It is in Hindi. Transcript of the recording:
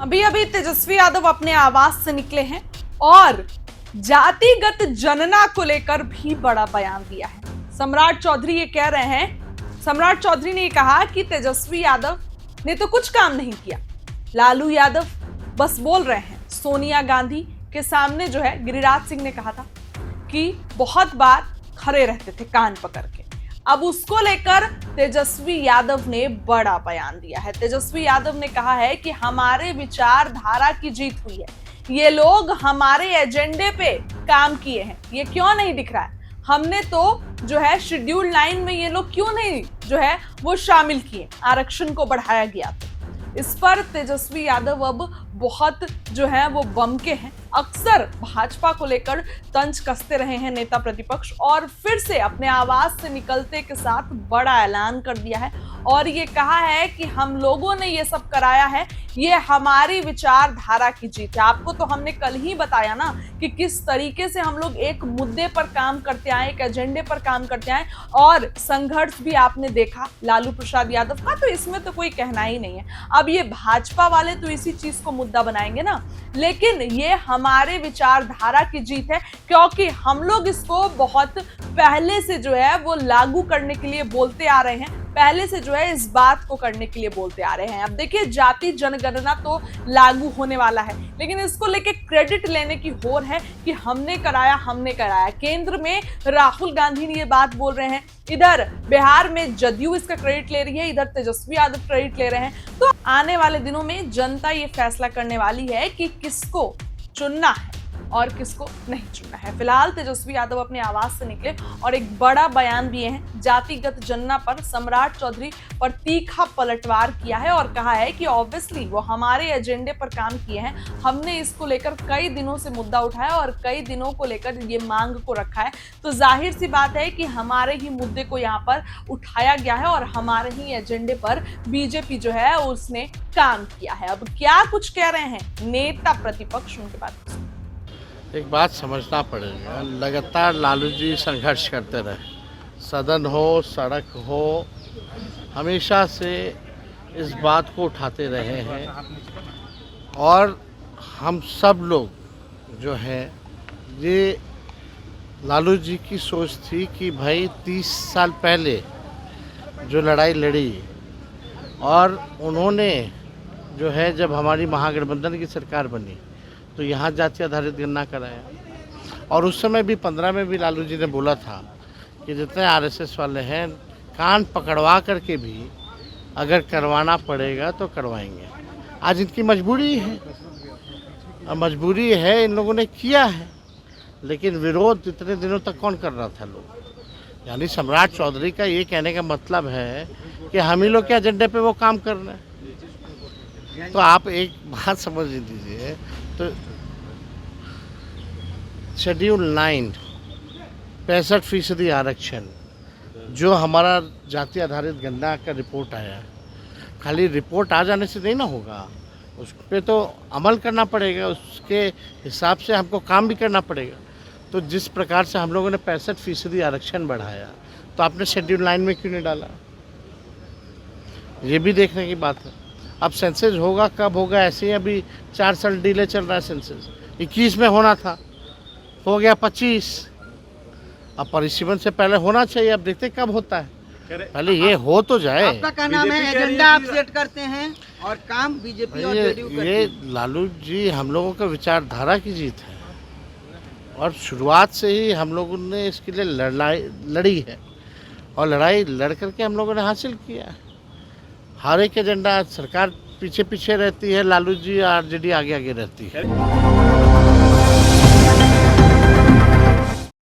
अभी अभी तेजस्वी यादव अपने आवास से निकले हैं और जातिगत जनना को लेकर भी बड़ा बयान दिया है। सम्राट चौधरी ये कह रहे हैं, सम्राट चौधरी ने कहा कि तेजस्वी यादव ने तो कुछ काम नहीं किया, लालू यादव बस बोल रहे हैं। सोनिया गांधी के सामने जो है गिरिराज सिंह ने कहा था कि बहुत बार खड़े रहते थे कान पकड़ के। अब उसको लेकर तेजस्वी यादव ने बड़ा बयान दिया है। तेजस्वी यादव ने कहा है कि हमारे विचारधारा की जीत हुई है, ये लोग हमारे एजेंडे पे काम किए हैं, ये क्यों नहीं दिख रहा है? हमने तो जो है शेड्यूल 9 में ये लोग क्यों नहीं जो है वो शामिल किए, आरक्षण को बढ़ाया गया। इस पर तेजस्वी यादव अब बहुत जो है वो बमके हैं। अक्सर भाजपा को लेकर तंज कसते रहे हैं नेता प्रतिपक्ष, और फिर से अपने आवाज से निकलते के साथ बड़ा ऐलान कर दिया है और ये कहा है कि हम लोगों ने ये सब कराया है, ये हमारी विचारधारा की जीत है। आपको तो हमने कल ही बताया ना कि किस तरीके से हम लोग एक मुद्दे पर काम करते आए, एक एजेंडे पर काम करते आए, और संघर्ष भी आपने देखा लालू प्रसाद यादव का, तो इसमें तो कोई कहना ही नहीं है। अब ये भाजपा वाले तो इसी चीज को मुद्दा बनाएंगे ना, लेकिन ये हमारे विचारधारा की जीत है, क्योंकि हम लोग इसको बहुत पहले से जो है वो लागू करने के लिए बोलते आ रहे हैं, पहले से जो है इस बात को करने के लिए बोलते आ रहे हैं। अब देखिए, जाति जनगणना तो लागू होने वाला है, लेकिन इसको लेके क्रेडिट लेने की होड़ है कि हमने कराया। केंद्र में राहुल गांधी ने ये बात बोल रहे हैं, इधर बिहार में जदयू इसका क्रेडिट ले रही है, इधर तेजस्वी यादव क्रेडिट ले रहे हैं। तो आने वाले दिनों में जनता ये फैसला करने वाली है कि किसको चुनना है और किसको नहीं चुनना है। फिलहाल तेजस्वी यादव अपने आवास से निकले और एक बड़ा बयान दिए हैं। जातिगत जनना पर सम्राट चौधरी पर तीखा पलटवार किया है और कहा है कि ऑब्वियसली वो हमारे एजेंडे पर काम किए हैं। हमने इसको लेकर कई दिनों से मुद्दा उठाया और कई दिनों को लेकर ये मांग को रखा है, तो जाहिर सी बात है कि हमारे ही मुद्दे को यहाँ पर उठाया गया है और हमारे ही एजेंडे पर बीजेपी जो है उसने काम किया है। अब क्या कुछ कह रहे हैं नेता प्रतिपक्ष, उनके बात। एक बात समझना पड़ेगा, लगातार लालू जी संघर्ष करते रहे, सदन हो सड़क हो, हमेशा से इस बात को उठाते रहे हैं। और हम सब लोग जो हैं, ये लालू जी की सोच थी कि भाई 30 साल पहले जो लड़ाई लड़ी, और उन्होंने जो है जब हमारी महागठबंधन की सरकार बनी तो यहाँ जाति आधारित गणना कराया, और उस समय भी 15 में भी लालू जी ने बोला था कि जितने आरएसएस वाले हैं कान पकड़वा करके भी अगर करवाना पड़ेगा तो करवाएंगे। आज इनकी मजबूरी है, और मजबूरी है, इन लोगों ने किया है, लेकिन विरोध इतने दिनों तक कौन कर रहा था लोग? यानी सम्राट चौधरी का ये कहने का मतलब है कि हम ही लोग के एजेंडे पे वो काम कर रहे हैं। तो आप एक बात समझ लीजिए, तो शेड्यूल 9 65% आरक्षण जो हमारा जाति आधारित गणना का रिपोर्ट आया, खाली रिपोर्ट आ जाने से नहीं ना होगा, उस पर तो अमल करना पड़ेगा, उसके हिसाब से हमको काम भी करना पड़ेगा। तो जिस प्रकार से हम लोगों ने 65% आरक्षण बढ़ाया, तो आपने शेड्यूल 9 में क्यों नहीं डाला? ये भी देखने की बात है। अब सेंसस होगा कब होगा, ऐसे ही अभी 4 साल डिले चल रहा है। सेंसस 21 में होना था, हो गया 25। अब परिसीमन से पहले होना चाहिए, अब देखते कब होता है, पहले ये हो तो जाए। आपका क्या नाम है? एजेंडा आप सेट करते हैं और काम बीजेपी और जेडीयू करती है। ये लालू जी हम लोगों का विचारधारा की जीत है, और शुरुआत से ही हम लोगों ने इसके लिए लड़ी है, और लड़ाई लड़ करके हम लोगों ने हासिल किया है। हर एक एजेंडा, सरकार पीछे पीछे रहती है, लालू जी आरजेडी आगे आगे रहती है।